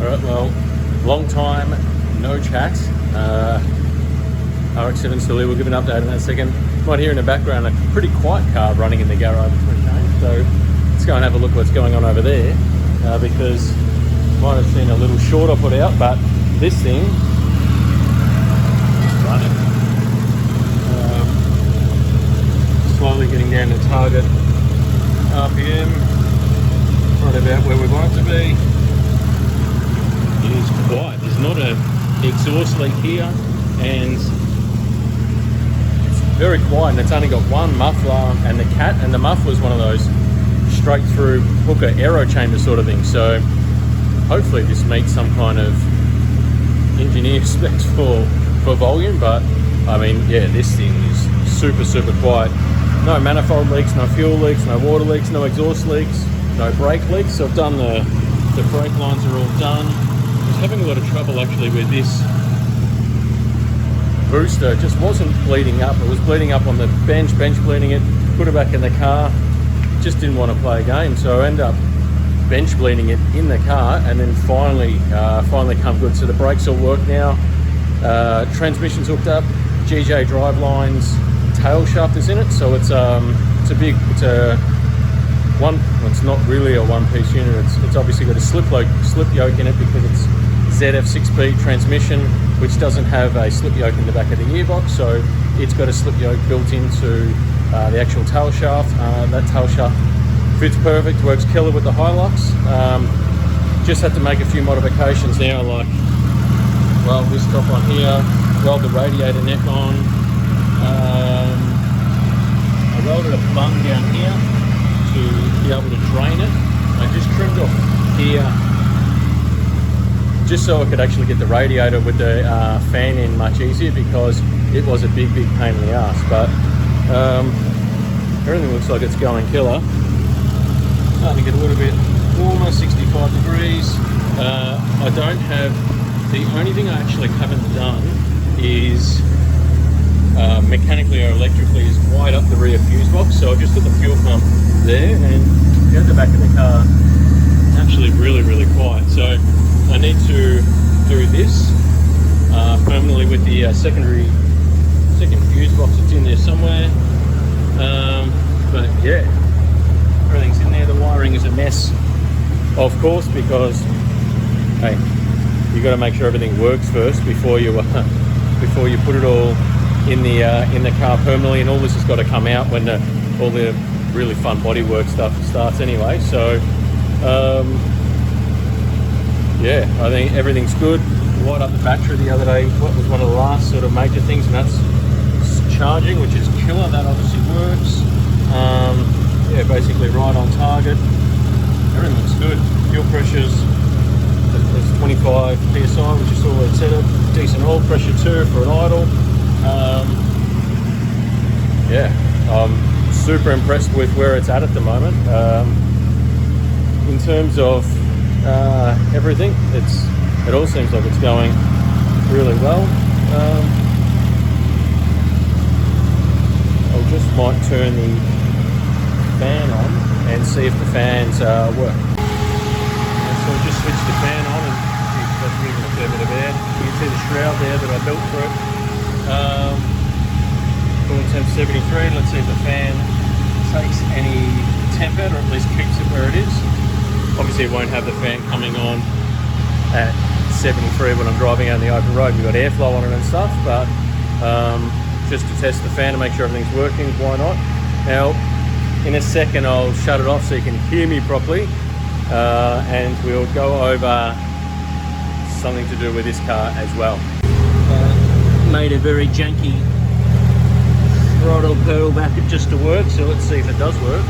Alright, well, long time, no chat. RX7 still here, we'll give an update in that second. You might hear in the background a pretty quiet car running in the garage for a change, so let's go and have a look what's going on over there, because you might have seen a little short I put out, but this thing is running. Slowly getting down to target RPM, right about where we want it to be. It is quiet. There's not an exhaust leak here, and it's very quiet, and it's only got one muffler and the cat, and the muffler is one of those straight through hooker aero chamber sort of thing, so hopefully this meets some kind of engineer specs for volume. But I mean, yeah, this thing is super quiet. No manifold leaks, no fuel leaks, no water leaks, no exhaust leaks, no brake leaks. So I've done the brake lines are all done. I was having a lot of trouble actually with this booster. It just wasn't bleeding up. It was bleeding up on the bench bleeding it, put it back in the car. Just didn't want to play a game, so I ended up bench bleeding it in the car, and then finally come good. So the brakes all work now. Transmission's hooked up, GJ drive lines, tail shaft is in it, so it's not really a one-piece unit. It's obviously got a slip yoke in it because it's ZF 6-speed transmission, which doesn't have a slip yoke in the back of the gearbox, so it's got a slip yoke built into the actual tail shaft. That tail shaft fits perfect, works killer with the Hilux. Just had to make a few modifications now, like weld this top on here, weld the radiator neck on. I welded a bung down here to be able to drain it. I just trimmed off here just so I could actually get the radiator with the fan in much easier, because it was a big pain in the ass. But everything looks like it's going killer. Starting to get a little bit warmer, 65 degrees. I don't have, the only thing I actually haven't done is mechanically or electrically is wide up the rear fuse box. So I've just got the fuel pump there, and at the back of the car, actually really quiet. So I need to do this permanently with the second fuse box. It's in there somewhere. But yeah, everything's in there. The wiring is a mess, of course, because hey, you got to make sure everything works first before you put it all in the car permanently. And all this has got to come out when all the really fun bodywork stuff starts anyway. So yeah, I think everything's good. Wired up the battery the other day. What was one of the last sort of major things, and that's charging, which is killer. That obviously works. Yeah, basically right on target. Everything looks good. Fuel pressure's there's 25 psi, which is all it's set up. Decent oil pressure too for an idle. Yeah, I'm super impressed with where it's at the moment. In terms of everything, it all seems like it's going really well. I just might turn the fan on and see if the fans work. And so I'll just switch the fan on, and that's giving a fair bit of air. You can see the shroud there that I built for it. Cooling temp 73. Let's see if the fan takes any temp out, or at least keeps it where it is. Obviously it won't have the fan coming on at 73 when I'm driving out on the open road. We've got airflow on it and stuff, but just to test the fan and make sure everything's working, why not? Now, in a second I'll shut it off so you can hear me properly, and we'll go over something to do with this car as well. Made a very janky throttle pedal back just to work, so let's see if it does work.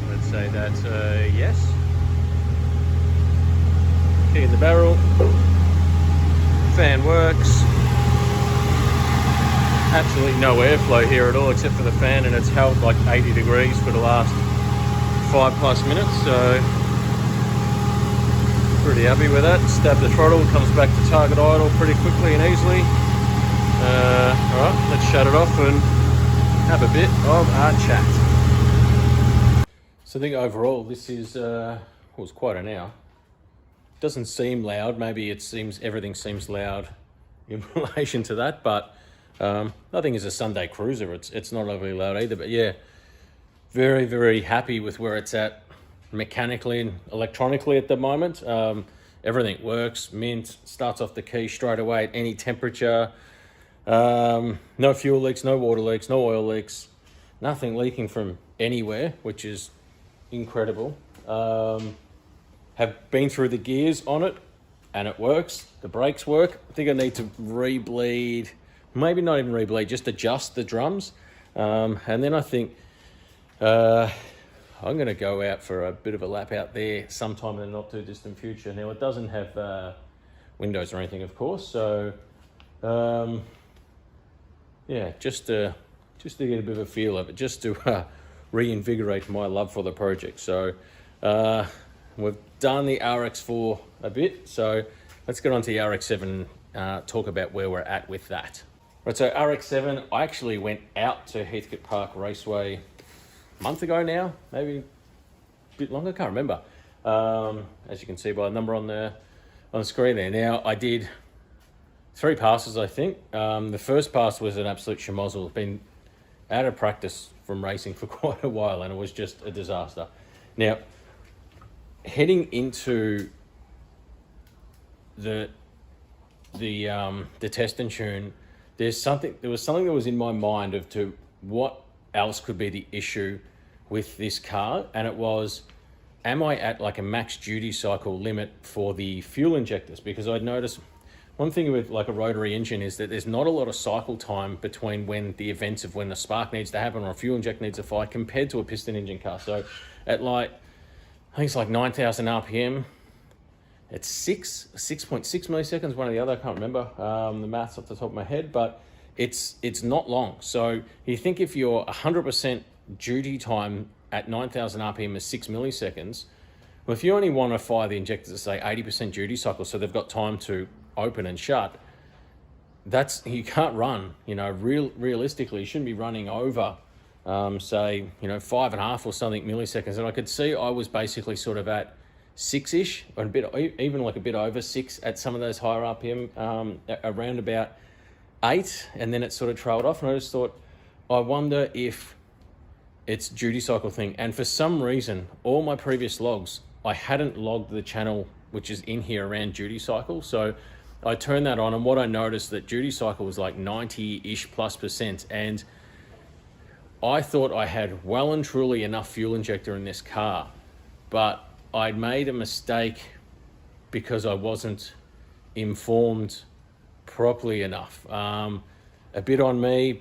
Let's say that's a yes. Key in the barrel. Fan works. Absolutely no airflow here at all except for the fan, and it's held like 80 degrees for the last 5+ minutes, so pretty happy with that. Stab the throttle, comes back to target idle pretty quickly and easily. Alright, let's shut it off and have a bit of our chat. So I think overall this is was quite an hour. Doesn't seem loud. Maybe everything seems loud in relation to that, but I think as a Sunday cruiser, it's not overly loud either. But yeah, very, very happy with where it's at mechanically and electronically at the moment. Everything works. Mint starts off the key straight away at any temperature. No fuel leaks, no water leaks, no oil leaks, nothing leaking from anywhere, which is incredible. Have been through the gears on it and it works. The brakes work. I think I need to re-bleed, maybe not even re-bleed, just adjust the drums. And then I think I'm going to go out for a bit of a lap out there sometime in the not too distant future. Now it doesn't have windows or anything, of course. So yeah, just to get a bit of a feel of it, just to reinvigorate my love for the project. So we've done the RX4 a bit, so let's get on to the RX7 and talk about where we're at with that. Right, so RX7, I actually went out to Heathcote Park Raceway a month ago now, maybe a bit longer, I can't remember. As you can see by the number on the screen there. Now, I did 3 passes, I think. The first pass was an absolute schmozzle. Been out of practice from racing for quite a while, and it was just a disaster. Now, heading into the test and tune, there was something that was in my mind of to what else could be the issue with this car, and it was, am I at like a max duty cycle limit for the fuel injectors? Because I'd noticed one thing with like a rotary engine is that there's not a lot of cycle time between when the events of when the spark needs to happen or a fuel inject needs to fire compared to a piston engine car. So at like, I think it's like 9,000 RPM, it's 6.6 milliseconds, one or the other, I can't remember the maths off the top of my head, but it's not long. So you think if your 100% duty time at 9,000 RPM is 6 milliseconds, well, if you only want to fire the injectors at say 80% duty cycle, so they've got time to open and shut, you can't run, realistically, you shouldn't be running over say, 5.5 or something milliseconds. And I could see I was basically sort of at 6-ish, or even like a bit over 6 at some of those higher RPM, around about 8, and then it sort of trailed off. And I just thought, I wonder if it's duty cycle thing. And for some reason, all my previous logs, I hadn't logged the channel which is in here around duty cycle. So I turned that on, and what I noticed that duty cycle was like 90-ish +%. And I thought I had well and truly enough fuel injector in this car, but I'd made a mistake because I wasn't informed properly enough. A bit on me,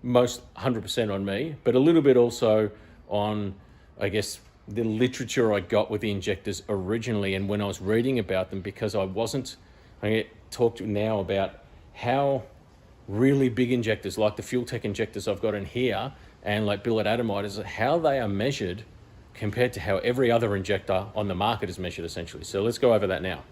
most 100% on me, but a little bit also on, I guess, the literature I got with the injectors originally and when I was reading about them, because I talked now about how really big injectors like the Fuel Tech injectors I've got in here and like billet atomizers, how they are measured compared to how every other injector on the market is measured essentially. So let's go over that now.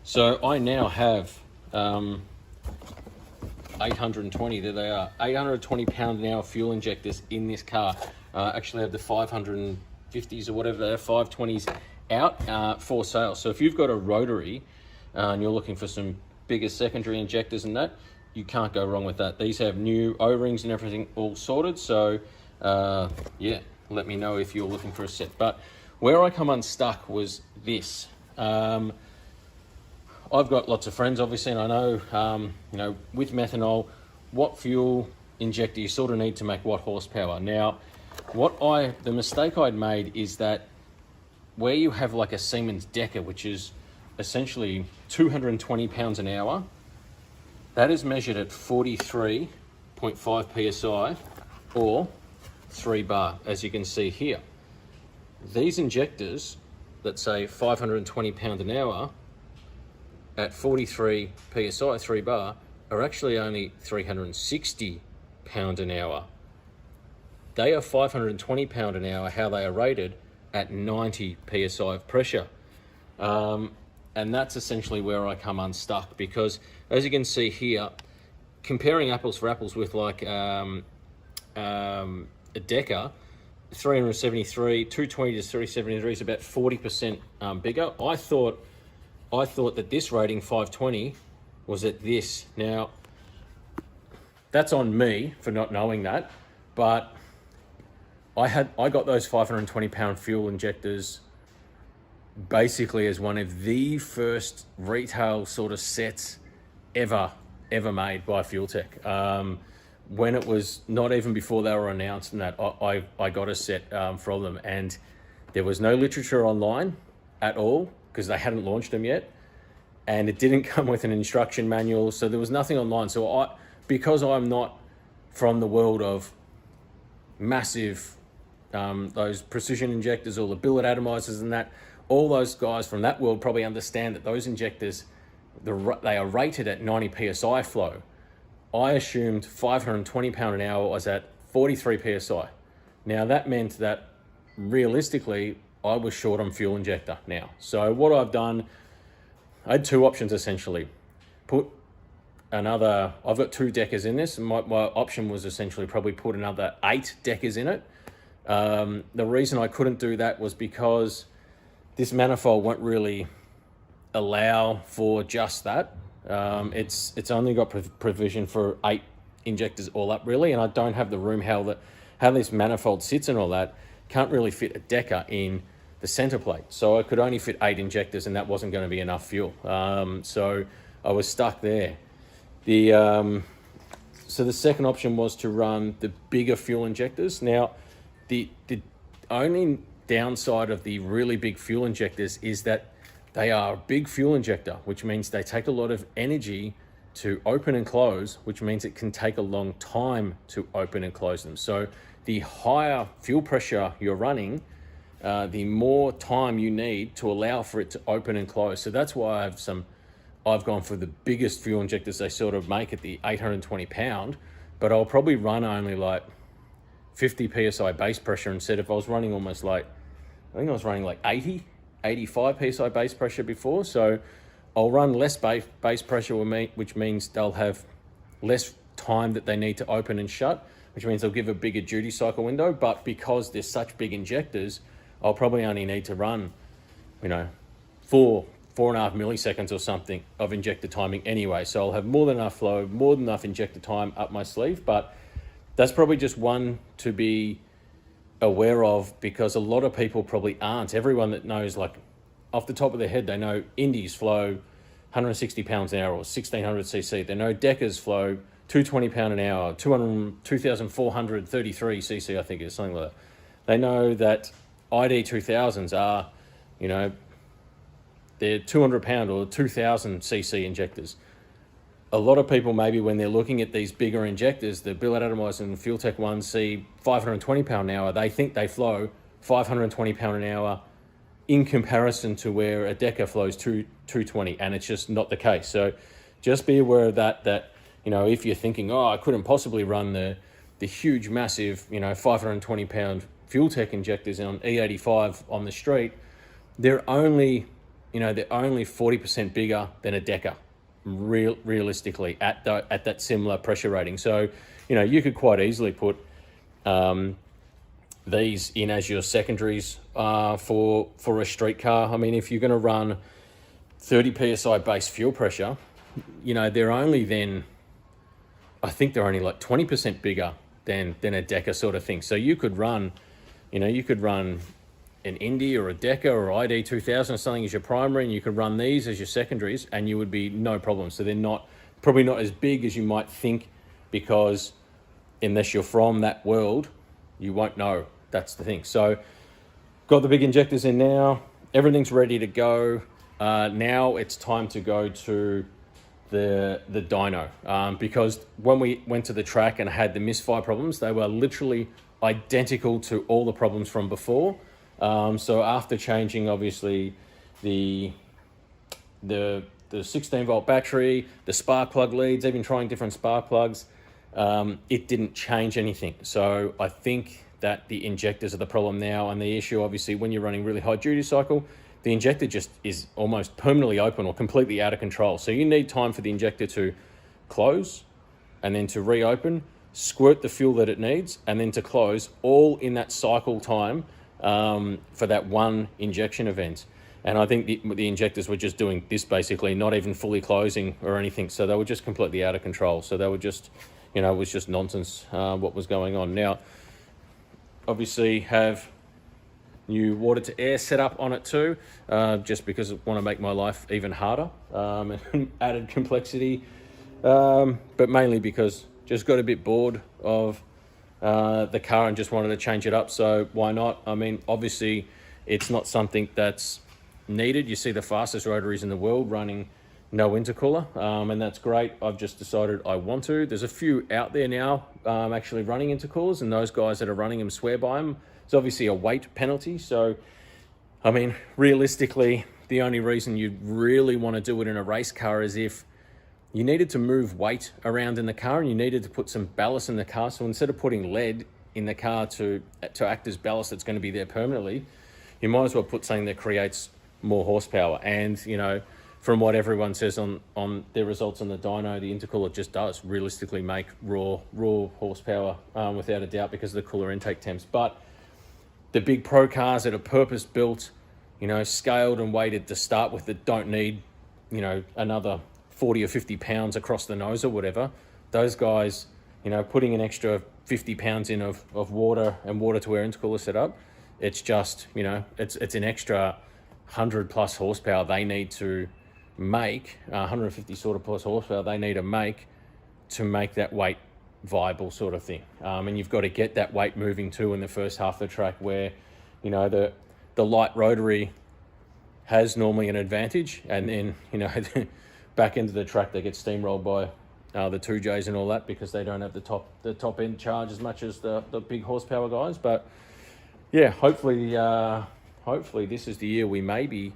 So I now have 820, there they are, 820 pound an hour fuel injectors in this car. Actually have the 550s or whatever, they're 520s out for sale. So if you've got a rotary and you're looking for some bigger secondary injectors and that, you can't go wrong with that. These have new O-rings and everything all sorted. So yeah, let me know if you're looking for a set. But where I come unstuck was this. I've got lots of friends, obviously, and I know, with methanol, what fuel injector you sort of need to make what horsepower. Now, the mistake I'd made is that where you have like a Siemens Decker, which is essentially 220 pounds an hour, that is measured at 43.5 PSI or 3 bar, as you can see here. These injectors that say 520 pounds an hour at 43 PSI, 3 bar, are actually only 360 pounds an hour. They are 520 pounds an hour, how they are rated at 90 PSI of pressure. And that's essentially where I come unstuck, because as you can see here, comparing apples for apples with like a Decker, 373, 220 to 373 is about 40% bigger. I thought that this rating 520 was at this. Now, that's on me for not knowing that, but I got those 520 pound fuel injectors basically as one of the first retail sort of sets ever made by Fuel Tech. When it was not even before they were announced, and that I got a set from them, and there was no literature online at all because they hadn't launched them yet, and it didn't come with an instruction manual, so there was nothing online. So because I'm not from the world of massive those precision injectors or the billet atomizers and that, all those guys from that world probably understand that those injectors, they are rated at 90 psi flow. I assumed 520 pound an hour was at 43 psi. Now that meant that realistically I was short on fuel injector now. So what I've done, I had two options essentially. I've got 2 Deckers in this, and my option was essentially probably put another 8 Deckers in it. The reason I couldn't do that was because this manifold won't really allow for just that. It's only got provision for 8 injectors all up really, and I don't have the room how this manifold sits and all that. Can't really fit a Decker in the center plate, so I could only fit 8 injectors, and that wasn't going to be enough fuel. So I was stuck there. So the second option was to run the bigger fuel injectors. Now, the only downside of the really big fuel injectors is that they are a big fuel injector, which means they take a lot of energy to open and close, which means it can take a long time to open and close them. So the higher fuel pressure you're running, the more time you need to allow for it to open and close. So that's why I've gone for the biggest fuel injectors they sort of make at the 820 pound, but I'll probably run only like 50 psi base pressure instead of I was running almost like, I think I was running like 85 psi base pressure before. So I'll run less base pressure, which means they'll have less time that they need to open and shut, which means they'll give a bigger duty cycle window. But because they're such big injectors, I'll probably only need to run, 4.5 milliseconds or something of injector timing anyway. So I'll have more than enough flow, more than enough injector time up my sleeve. But that's probably just one to be aware of, because a lot of people probably aren't. Everyone that knows, like off the top of their head, they know Indies flow 160 pounds an hour or 1600 cc. They know Deckers flow 220 pound an hour, 2433 cc, I think it is, something like that. They know that ID 2000s are, they're 200 pound or 2000 cc injectors. A lot of people, maybe when they're looking at these bigger injectors, the billet atomizers and Fuel Tech ones, see 520 pound an hour, they think they flow 520 pound an hour in comparison to where a Decker flows 220, and it's just not the case. So just be aware of that if you're thinking, I couldn't possibly run the huge, massive, 520 pound Fuel Tech injectors on E85 on the street, they're only 40% bigger than a Decker, realistically, at that similar pressure rating. So, you could quite easily put these in as your secondaries for a street car. I mean, if you're going to run 30 psi base fuel pressure, they're only then, I think they're only like 20% bigger than a Decker sort of thing. So you could run, an Indy or a Decker or ID 2000 or something as your primary, and you could run these as your secondaries, and you would be no problem. So they're probably not as big as you might think, because unless you're from that world, you won't know. That's the thing. So got the big injectors in now. Everything's ready to go. Now it's time to go to the dyno, because when we went to the track and had the misfire problems, they were literally identical to all the problems from before. So after changing, obviously, the 16 volt battery, the spark plug leads, even trying different spark plugs, it didn't change anything. So I think that the injectors are the problem now, and the issue, obviously, when you're running really high duty cycle, the injector just is almost permanently open or completely out of control. So you need time for the injector to close, and then to reopen, squirt the fuel that it needs, and then to close, all in that cycle time for that one injection event. And I think the injectors were just doing this basically, not even fully closing or anything. So they were just completely out of control. So they were just, you know, it was just nonsense what was going on. Now, obviously have new water to air setup on it too, just because I want to make my life even harder and added complexity. But mainly because just got a bit bored of the car and just wanted to change it up. So why not? I mean, obviously it's not something that's needed. You see the fastest rotaries in the world running no intercooler, and that's great. I've just decided I want to. There's a few out there now actually running intercoolers, and those guys that are running them swear by them. It's obviously a weight penalty. So, I mean, realistically, the only reason you'd really want to do it in a race car is if you needed to move weight around in the car and you needed to put some ballast in the car. So instead of putting lead in the car to act as ballast that's going to be there permanently, you might as well put something that creates more horsepower. And, you know, from what everyone says on their results on the dyno, the intercooler just does realistically make raw horsepower without a doubt because of the cooler intake temps. But the big pro cars that are purpose built, you know, scaled and weighted to start with, that don't need, you know, another 40 or 50 pounds across the nose or whatever, those guys, you know, putting an extra 50 pounds in of water and water to air intercooler setup, it's just, you know, it's an extra 100 plus horsepower they need to make, 150 sort of plus horsepower they need to make that weight viable sort of thing. And you've got to get that weight moving too in the first half of the track where, you know, the light rotary has normally an advantage, and then, you know, back into the track they get steamrolled by the 2Js and all that because they don't have the top end charge as much as the big horsepower guys. But yeah, hopefully this is the year we may be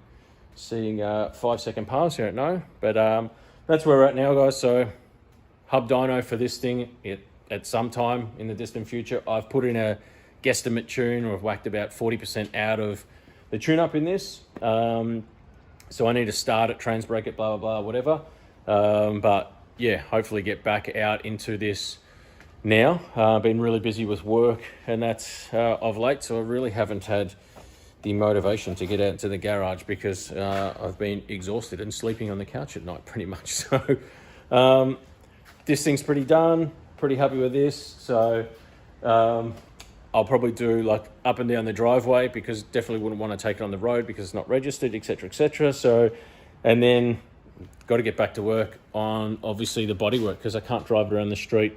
seeing 5-second pass. I don't know, but that's where we're at now, guys. So hub dyno for this thing at some time in the distant future. I've put in a guesstimate tune, or I've whacked about 40% out of the tune up in this. So I need to start it, trans brake it, blah, blah, blah, whatever. But yeah, hopefully get back out into this now. Been really busy with work and that's of late, so I really haven't had the motivation to get out into the garage because I've been exhausted and sleeping on the couch at night pretty much. So this thing's pretty done, pretty happy with this. So I'll probably do like up and down the driveway because definitely wouldn't want to take it on the road because it's not registered, etc., etc. So, and then got to get back to work on obviously the bodywork because I can't drive it around the street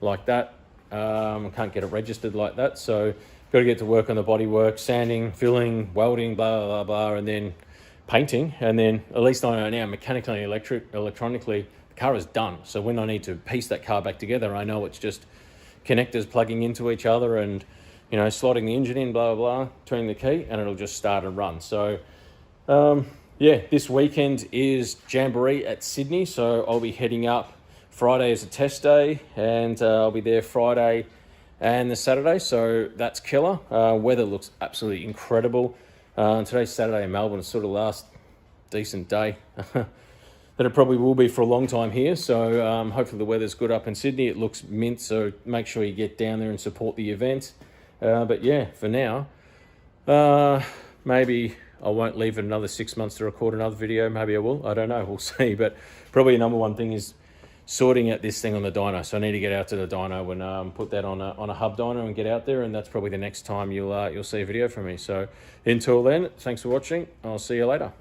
like that. I can't get it registered like that. So got to get to work on the bodywork, sanding, filling, welding, blah, blah, blah, and then painting. And then at least I know now mechanically and electronically, the car is done. So when I need to piece that car back together, I know it's just connectors plugging into each other and, you know, slotting the engine in, blah, blah, blah, turning the key, and it'll just start and run. So, yeah, this weekend is Jamboree at Sydney. So I'll be heading up. Friday is a test day, and I'll be there Friday and the Saturday. So that's killer. Weather looks absolutely incredible. Today's Saturday in Melbourne. It's sort of the last decent day that it probably will be for a long time here. So hopefully the weather's good up in Sydney. It looks mint, so make sure you get down there and support the event. But yeah, for now, maybe I won't leave it another 6 months to record another video. Maybe I will. I don't know. We'll see. But probably number one thing is sorting out this thing on the dyno. So I need to get out to the dyno and put that on a hub dyno and get out there. And that's probably the next time you'll see a video from me. So until then, thanks for watching. I'll see you later.